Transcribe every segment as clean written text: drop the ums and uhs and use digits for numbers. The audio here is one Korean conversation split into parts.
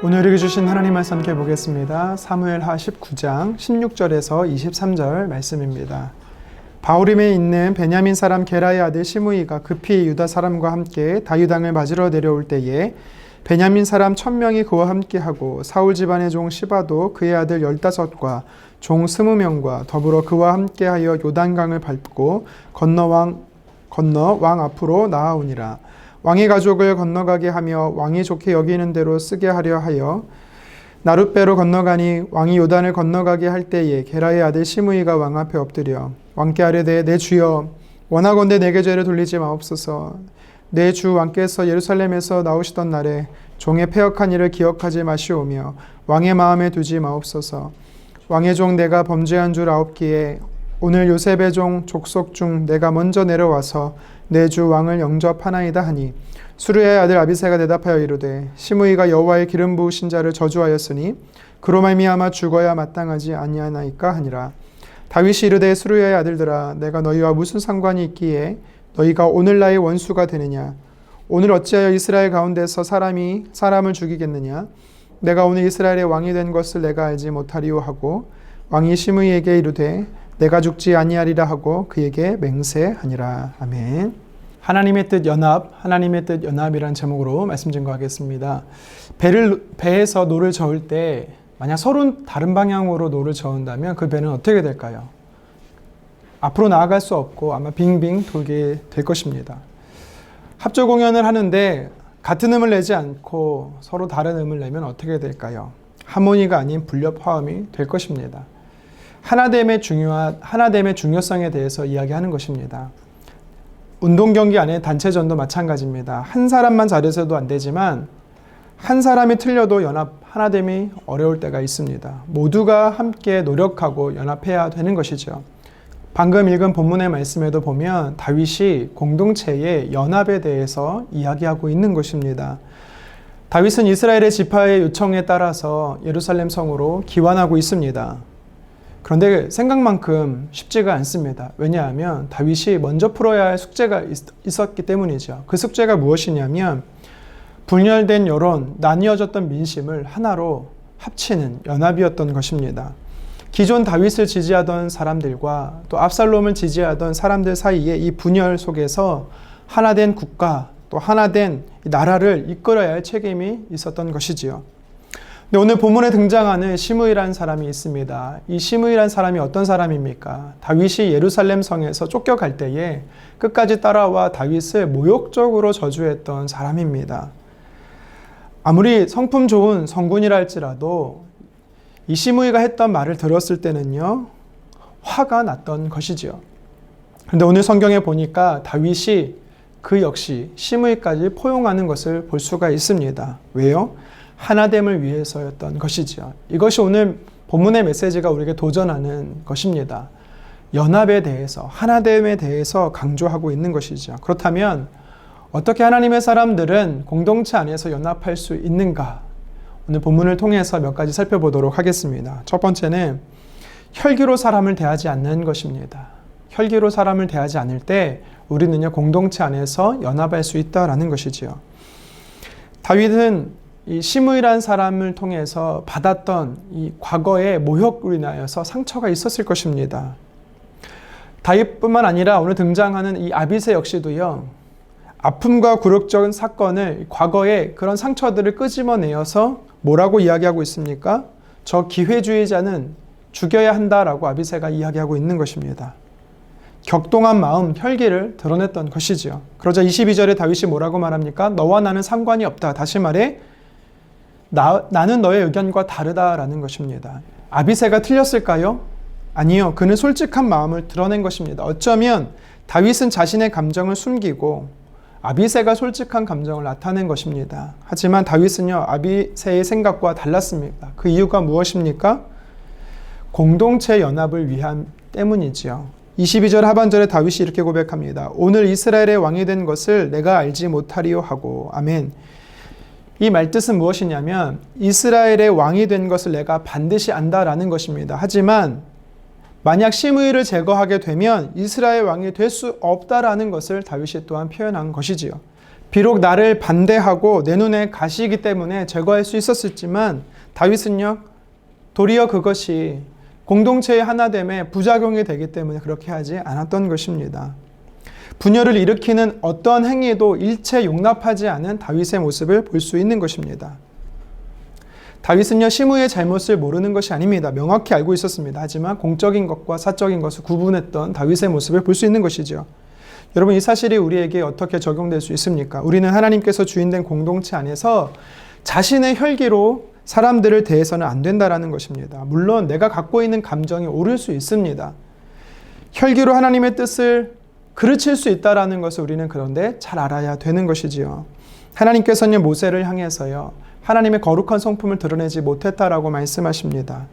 오늘 우리에게 주신 하나님 말씀 함께 보겠습니다. 사무엘하 19장 16절에서 23절 말씀입니다. 바후림에 있는 베냐민 사람 게라의 아들 시므이가 급히 유다 사람과 함께 다윗 왕을 맞으러 내려올 때에 베냐민 사람 1000명이 그와 함께하고 사울 집안의 종 시바도 그의 아들 15과 종 20명과 더불어 그와 함께하여 요단강을 밟고 건너 왕 앞으로 나아오니라. 왕의 가족을 건너가게 하며 왕이 좋게 여기는 대로 쓰게 하려 하여 나룻배로 건너가니 왕이 요단을 건너가게 할 때에 게라의 아들 시므이가 왕 앞에 엎드려 왕께 아뢰되 내 주여 원하건대 내게 죄를 돌리지 마옵소서. 내 주 왕께서 예루살렘에서 나오시던 날에 종의 패역한 일을 기억하지 마시오며 왕의 마음에 두지 마옵소서. 왕의 종 내가 범죄한 줄 아옵기에 오늘 요셉의 종 족속 중 내가 먼저 내려와서 내 주 왕을 영접하나이다 하니 수르야의 아들 아비새가 대답하여 이르되 시므이가 여호와의 기름 부으신 자를 저주하였으니 그로 말미암아 죽어야 마땅하지 아니하나이까 하니라. 다윗이 이르되 수르야의 아들들아 내가 너희와 무슨 상관이 있기에 너희가 오늘 나의 원수가 되느냐. 오늘 어찌하여 이스라엘 가운데서 사람이 사람을 죽이겠느냐. 내가 오늘 이스라엘의 왕이 된 것을 내가 알지 못하리요 하고 왕이 시므이에게 이르되 내가 죽지 아니하리라 하고 그에게 맹세하니라. 아멘. 하나님의 뜻 연합, 하나님의 뜻 연합이라는 제목으로 말씀 증거하겠습니다. 배에서 노를 저을 때 만약 서로 다른 방향으로 노를 저은다면 그 배는 어떻게 될까요? 앞으로 나아갈 수 없고 아마 빙빙 돌게 될 것입니다. 합조 공연을 하는데 같은 음을 내지 않고 서로 다른 음을 내면 어떻게 될까요? 하모니가 아닌 불협 화음이 될 것입니다. 하나됨의 중요성에 대해서 이야기하는 것입니다. 운동 경기 안에 단체전도 마찬가지입니다. 한 사람만 잘해서도 안 되지만 한 사람이 틀려도 하나됨이 어려울 때가 있습니다. 모두가 함께 노력하고 연합해야 되는 것이죠. 방금 읽은 본문의 말씀에도 보면 다윗이 공동체의 연합에 대해서 이야기하고 있는 것입니다. 다윗은 이스라엘의 지파의 요청에 따라서 예루살렘 성으로 기환하고 있습니다. 그런데 생각만큼 쉽지가 않습니다. 왜냐하면 다윗이 먼저 풀어야 할 숙제가 있었기 때문이죠. 그 숙제가 무엇이냐면 분열된 여론, 나뉘어졌던 민심을 하나로 합치는 연합이었던 것입니다. 기존 다윗을 지지하던 사람들과 또 압살롬을 지지하던 사람들 사이에 이 분열 속에서 하나된 국가, 또 하나된 나라를 이끌어야 할 책임이 있었던 것이지요. 근데 오늘 본문에 등장하는 시므이라는 사람이 있습니다. 이 시므이라는 사람이 어떤 사람입니까? 다윗이 예루살렘 성에서 쫓겨갈 때에 끝까지 따라와 다윗을 모욕적으로 저주했던 사람입니다. 아무리 성품 좋은 성군이라 할지라도 이 시므이가 했던 말을 들었을 때는요, 화가 났던 것이죠. 그런데 오늘 성경에 보니까 다윗이 그 역시 시므이까지 포용하는 것을 볼 수가 있습니다. 왜요? 하나됨을 위해서였던 것이죠. 이것이 오늘 본문의 메시지가 우리에게 도전하는 것입니다. 연합에 대해서, 하나됨에 대해서 강조하고 있는 것이죠. 그렇다면 어떻게 하나님의 사람들은 공동체 안에서 연합할 수 있는가? 오늘 본문을 통해서 몇 가지 살펴보도록 하겠습니다. 첫 번째는 혈기로 사람을 대하지 않는 것입니다. 혈기로 사람을 대하지 않을 때 우리는요, 공동체 안에서 연합할 수 있다라는 것이지요. 다윗은 이 시므이라는 사람을 통해서 받았던 이 과거의 모욕으로 인하여서 상처가 있었을 것입니다. 다윗뿐만 아니라 오늘 등장하는 이 아비새 역시도요, 아픔과 굴욕적인 사건을 과거의 그런 상처들을 끄집어내어서 뭐라고 이야기하고 있습니까? 저 기회주의자는 죽여야 한다라고 아비새가 이야기하고 있는 것입니다. 격동한 마음, 혈기를 드러냈던 것이지요. 그러자 22절에 다윗이 뭐라고 말합니까? 너와 나는 상관이 없다. 다시 말해 나는 너의 의견과 다르다라는 것입니다. 아비새가 틀렸을까요? 아니요. 그는 솔직한 마음을 드러낸 것입니다. 어쩌면 다윗은 자신의 감정을 숨기고 아비새가 솔직한 감정을 나타낸 것입니다. 하지만 다윗은요, 아비새의 생각과 달랐습니다. 그 이유가 무엇입니까? 공동체 연합을 위한 때문이지요. 22절 하반절에 다윗이 이렇게 고백합니다. 오늘 이스라엘의 왕이 된 것을 내가 알지 못하리요 하고. 아멘. 이 말뜻은 무엇이냐면 이스라엘의 왕이 된 것을 내가 반드시 안다라는 것입니다. 하지만 만약 시므이를 제거하게 되면 이스라엘 왕이 될 수 없다라는 것을 다윗이 또한 표현한 것이지요. 비록 나를 반대하고 내 눈에 가시이기 때문에 제거할 수 있었지만 다윗은요, 도리어 그것이 공동체의 하나됨에 부작용이 되기 때문에 그렇게 하지 않았던 것입니다. 분열을 일으키는 어떠한 행위도 일체 용납하지 않은 다윗의 모습을 볼 수 있는 것입니다. 다윗은요, 시므이의 잘못을 모르는 것이 아닙니다. 명확히 알고 있었습니다. 하지만 공적인 것과 사적인 것을 구분했던 다윗의 모습을 볼 수 있는 것이죠. 여러분, 이 사실이 우리에게 어떻게 적용될 수 있습니까? 우리는 하나님께서 주인된 공동체 안에서 자신의 혈기로 사람들을 대해서는 안 된다라는 것입니다. 물론 내가 갖고 있는 감정이 오를 수 있습니다. 혈기로 하나님의 뜻을 그르칠 수 있다라는 것을 우리는 그런데 잘 알아야 되는 것이지요. 하나님께서는 모세를 향해서요, 하나님의 거룩한 성품을 드러내지 못했다라고 말씀하십니다.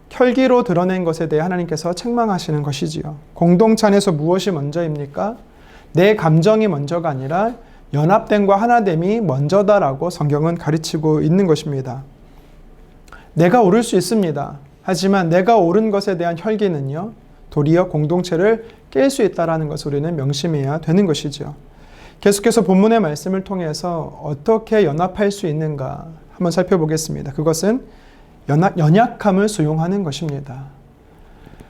혈기로 드러낸 것에 대해 하나님께서 책망하시는 것이지요. 공동체 안에서 무엇이 먼저입니까? 내 감정이 먼저가 아니라 연합됨과 하나됨이 먼저다라고 성경은 가르치고 있는 것입니다. 내가 오를 수 있습니다. 하지만 내가 옳은 것에 대한 혈기는요, 도리어 공동체를 깰 수 있다는 것을 우리는 명심해야 되는 것이죠. 계속해서 본문의 말씀을 통해서 어떻게 연합할 수 있는가 한번 살펴보겠습니다. 그것은 연약함을 수용하는 것입니다.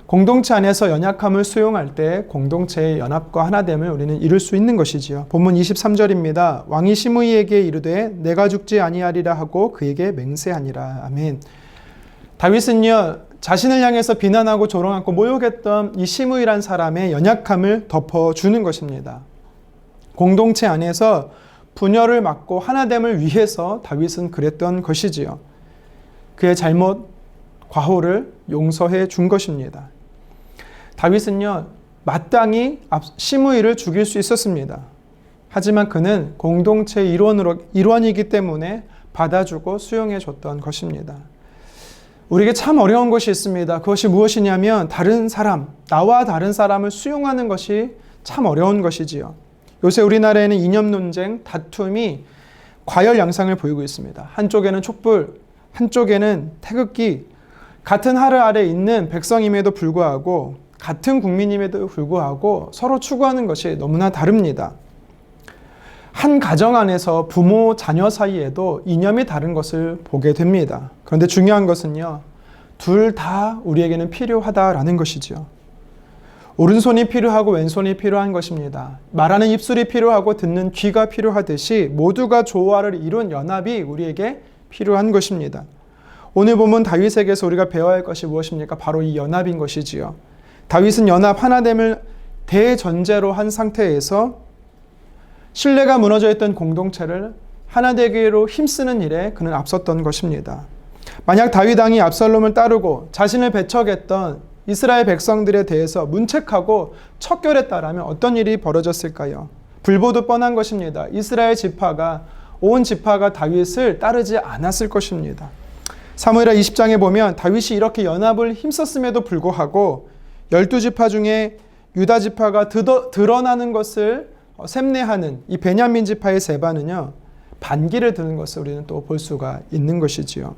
공동체 안에서 연약함을 수용할 때 공동체의 연합과 하나됨을 우리는 이룰 수 있는 것이지요. 본문 23절입니다. 왕이 시므이에게 이르되 내가 죽지 아니하리라 하고 그에게 맹세하니라. 아멘. 다윗은요, 자신을 향해서 비난하고 조롱하고 모욕했던 이 시므이란 사람의 연약함을 덮어주는 것입니다. 공동체 안에서 분열을 막고 하나됨을 위해서 다윗은 그랬던 것이지요. 그의 잘못, 과오를 용서해 준 것입니다. 다윗은요, 마땅히 시므이를 죽일 수 있었습니다. 하지만 그는 공동체의 일원이기 때문에 받아주고 수용해 줬던 것입니다. 우리에게 참 어려운 것이 있습니다. 그것이 무엇이냐면 다른 사람, 나와 다른 사람을 수용하는 것이 참 어려운 것이지요. 요새 우리나라에는 이념 논쟁, 다툼이 과열양상을 보이고 있습니다. 한쪽에는 촛불, 한쪽에는 태극기, 같은 하늘 아래 있는 백성임에도 불구하고 같은 국민임에도 불구하고 서로 추구하는 것이 너무나 다릅니다. 한 가정 안에서 부모, 자녀 사이에도 이념이 다른 것을 보게 됩니다. 그런데 중요한 것은요, 둘 다 우리에게는 필요하다라는 것이죠. 오른손이 필요하고 왼손이 필요한 것입니다. 말하는 입술이 필요하고 듣는 귀가 필요하듯이 모두가 조화를 이룬 연합이 우리에게 필요한 것입니다. 오늘 본문 다윗에게서 우리가 배워야 할 것이 무엇입니까? 바로 이 연합인 것이지요. 다윗은 연합 하나됨을 대전제로 한 상태에서 신뢰가 무너져 있던 공동체를 하나 되기로 힘쓰는 일에 그는 앞섰던 것입니다. 만약 다윗 왕이 압살롬을 따르고 자신을 배척했던 이스라엘 백성들에 대해서 문책하고 척결했다라면 어떤 일이 벌어졌을까요? 불보듯 뻔한 것입니다. 이스라엘 지파가, 온 지파가 다윗을 따르지 않았을 것입니다. 사무엘하 20장에 보면 다윗이 이렇게 연합을 힘썼음에도 불구하고 12지파 중에 유다 지파가 드러나는 것을 샘내하는 이 베냐민 지파의 세바는요, 반기를 드는 것을 우리는 또 볼 수가 있는 것이지요.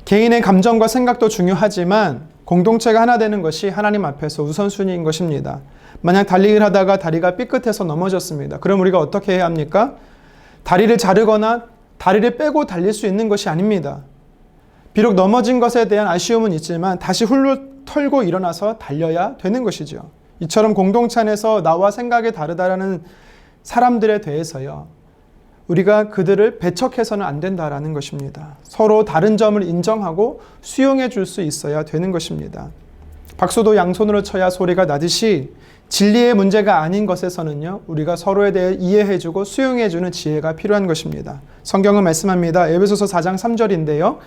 개인의 감정과 생각도 중요하지만 공동체가 하나 되는 것이 하나님 앞에서 우선순위인 것입니다. 만약 달리기를 하다가 다리가 삐끗해서 넘어졌습니다. 그럼 우리가 어떻게 해야 합니까? 다리를 자르거나 다리를 빼고 달릴 수 있는 것이 아닙니다. 비록 넘어진 것에 대한 아쉬움은 있지만 다시 훌로 털고 일어나서 달려야 되는 것이죠. 이처럼 공동체 안에서 나와 생각이 다르다라는 사람들에 대해서요, 우리가 그들을 배척해서는 안 된다라는 것입니다. 서로 다른 점을 인정하고 수용해 줄 수 있어야 되는 것입니다. 박수도 양손으로 쳐야 소리가 나듯이 진리의 문제가 아닌 것에서는요, 우리가 서로에 대해 이해해 주고 수용해 주는 지혜가 필요한 것입니다. 성경은 말씀합니다. 에베소서 4장 3절인데요.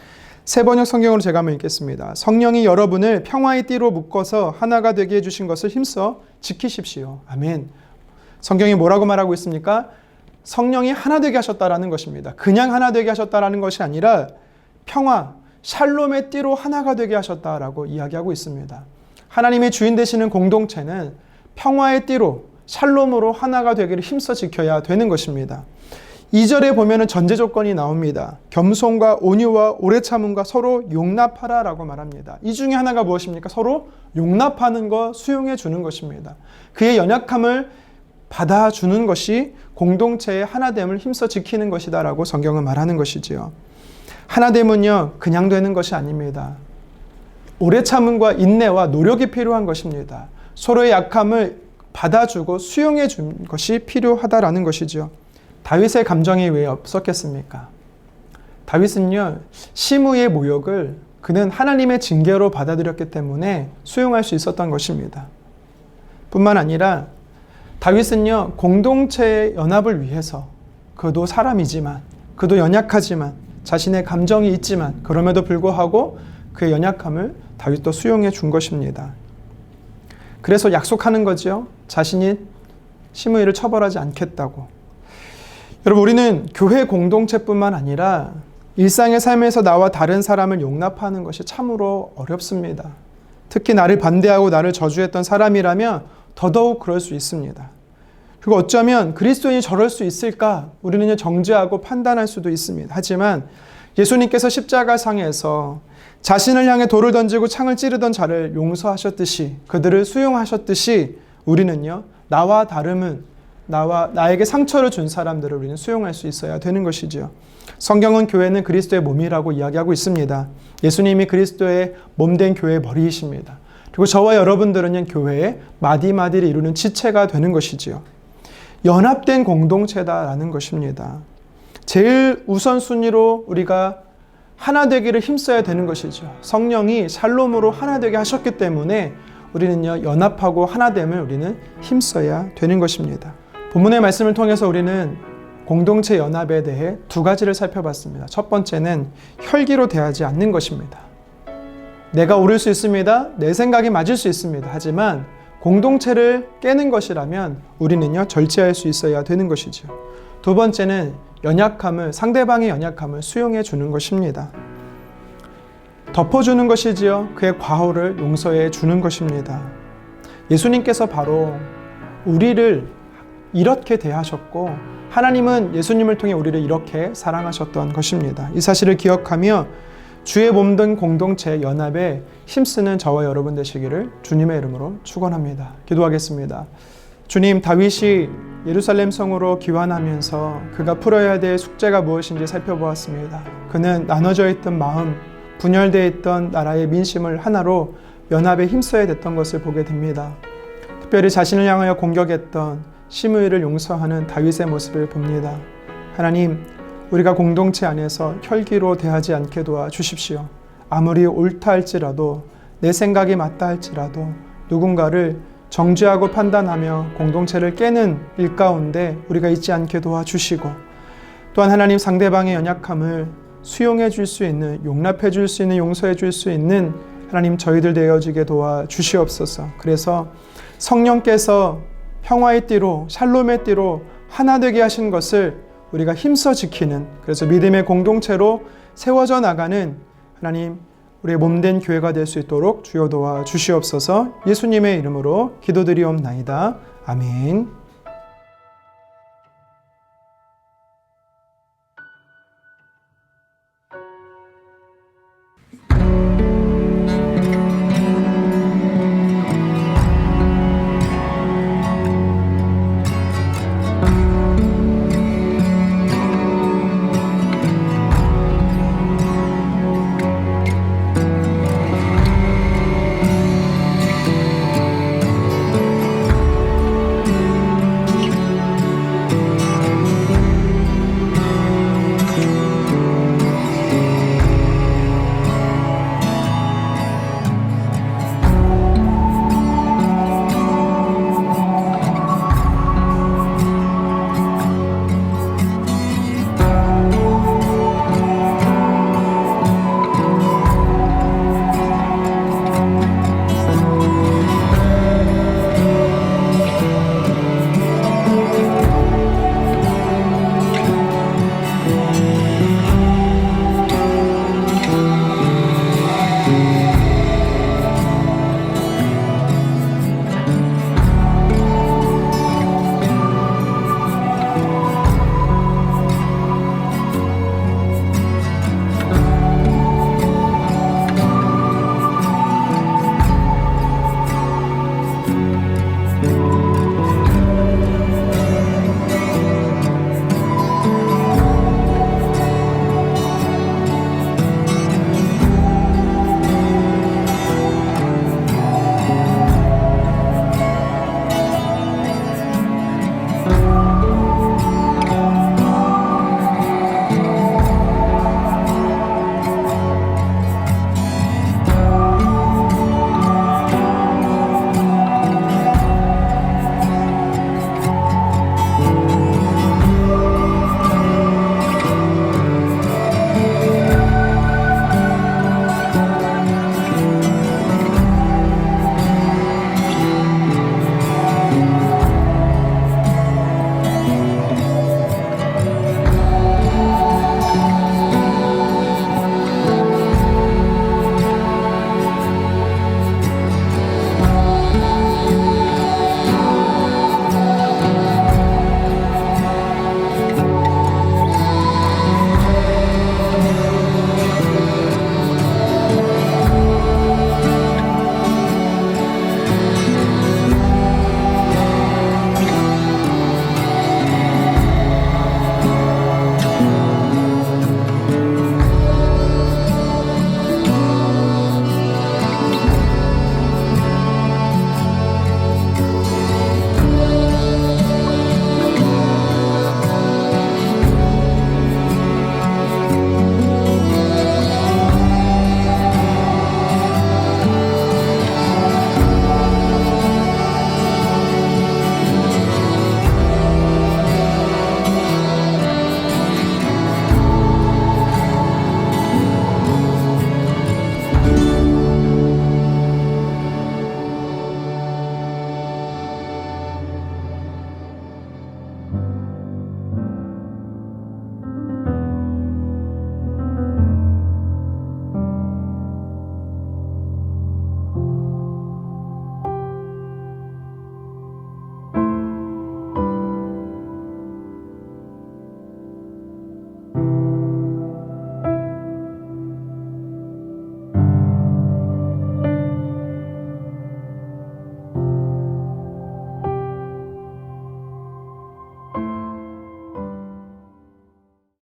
새 번역 성경으로 제가 한번 읽겠습니다. 성령이 여러분을 평화의 띠로 묶어서 하나가 되게 해주신 것을 힘써 지키십시오. 아멘. 성경이 뭐라고 말하고 있습니까? 성령이 하나 되게 하셨다라는 것입니다. 그냥 하나 되게 하셨다라는 것이 아니라 평화, 샬롬의 띠로 하나가 되게 하셨다라고 이야기하고 있습니다. 하나님의 주인 되시는 공동체는 평화의 띠로, 샬롬으로 하나가 되기를 힘써 지켜야 되는 것입니다. 2절에 보면은 전제 조건이 나옵니다. 겸손과 온유와 오래 참음과 서로 용납하라라고 말합니다. 이 중에 하나가 무엇입니까? 서로 용납하는 것, 수용해 주는 것입니다. 그의 연약함을 받아주는 것이 공동체의 하나됨을 힘써 지키는 것이다라고 성경은 말하는 것이지요. 하나됨은요, 그냥 되는 것이 아닙니다. 오래 참음과 인내와 노력이 필요한 것입니다. 서로의 약함을 받아주고 수용해 준 것이 필요하다라는 것이죠. 다윗의 감정이 왜 없었겠습니까? 다윗은요, 시므이의 모욕을 그는 하나님의 징계로 받아들였기 때문에 수용할 수 있었던 것입니다. 뿐만 아니라 다윗은요, 공동체의 연합을 위해서 그도 사람이지만, 그도 연약하지만, 자신의 감정이 있지만 그럼에도 불구하고 그의 연약함을 다윗도 수용해 준 것입니다. 그래서 약속하는 거죠. 자신이 시므이를 처벌하지 않겠다고. 여러분, 우리는 교회 공동체뿐만 아니라 일상의 삶에서 나와 다른 사람을 용납하는 것이 참으로 어렵습니다. 특히 나를 반대하고 나를 저주했던 사람이라면 더더욱 그럴 수 있습니다. 그리고 어쩌면 그리스도인이 저럴 수 있을까? 우리는 정죄하고 판단할 수도 있습니다. 하지만 예수님께서 십자가상에서 자신을 향해 돌을 던지고 창을 찌르던 자를 용서하셨듯이, 그들을 수용하셨듯이 우리는요, 나와 다름은, 나에게 상처를 준 사람들을 우리는 수용할 수 있어야 되는 것이죠. 성경은 교회는 그리스도의 몸이라고 이야기하고 있습니다. 예수님이 그리스도의 몸된 교회의 머리이십니다. 그리고 저와 여러분들은 교회의 마디마디를 이루는 지체가 되는 것이지요. 연합된 공동체다라는 것입니다. 제일 우선순위로 우리가 하나 되기를 힘써야 되는 것이죠. 성령이 샬롬으로 하나 되게 하셨기 때문에 우리는요, 연합하고 하나됨을 우리는 힘써야 되는 것입니다. 본문의 말씀을 통해서 우리는 공동체 연합에 대해 두 가지를 살펴봤습니다. 첫 번째는 혈기로 대하지 않는 것입니다. 내가 옳을 수 있습니다. 내 생각이 맞을 수 있습니다. 하지만 공동체를 깨는 것이라면 우리는요, 절제할 수 있어야 되는 것이죠. 두 번째는 상대방의 연약함을 수용해 주는 것입니다. 덮어주는 것이지요. 그의 과오를 용서해 주는 것입니다. 예수님께서 바로 우리를 이렇게 대하셨고, 하나님은 예수님을 통해 우리를 이렇게 사랑하셨던 것입니다. 이 사실을 기억하며 주의 몸된 공동체 연합에 힘쓰는 저와 여러분 되시기를 주님의 이름으로 축원합니다. 기도하겠습니다. 주님, 다윗이 예루살렘 성으로 귀환하면서 그가 풀어야 될 숙제가 무엇인지 살펴보았습니다. 그는 나눠져 있던 마음, 분열되어 있던 나라의 민심을 하나로 연합에 힘써야 됐던 것을 보게 됩니다. 특별히 자신을 향하여 공격했던 시므이를 용서하는 다윗의 모습을 봅니다. 하나님, 우리가 공동체 안에서 혈기로 대하지 않게 도와주십시오. 아무리 옳다 할지라도, 내 생각이 맞다 할지라도 누군가를 정죄하고 판단하며 공동체를 깨는 일 가운데 우리가 있지 않게 도와주시고, 또한 하나님, 상대방의 연약함을 수용해 줄 수 있는, 용납해 줄 수 있는, 용서해 줄 수 있는 하나님, 저희들 되어지게 도와주시옵소서. 그래서 성령께서 평화의 띠로, 샬롬의 띠로 하나 되게 하신 것을 우리가 힘써 지키는, 그래서 믿음의 공동체로 세워져 나가는 하나님, 우리의 몸된 교회가 될 수 있도록 주여 도와주시옵소서. 예수님의 이름으로 기도드리옵나이다. 아멘.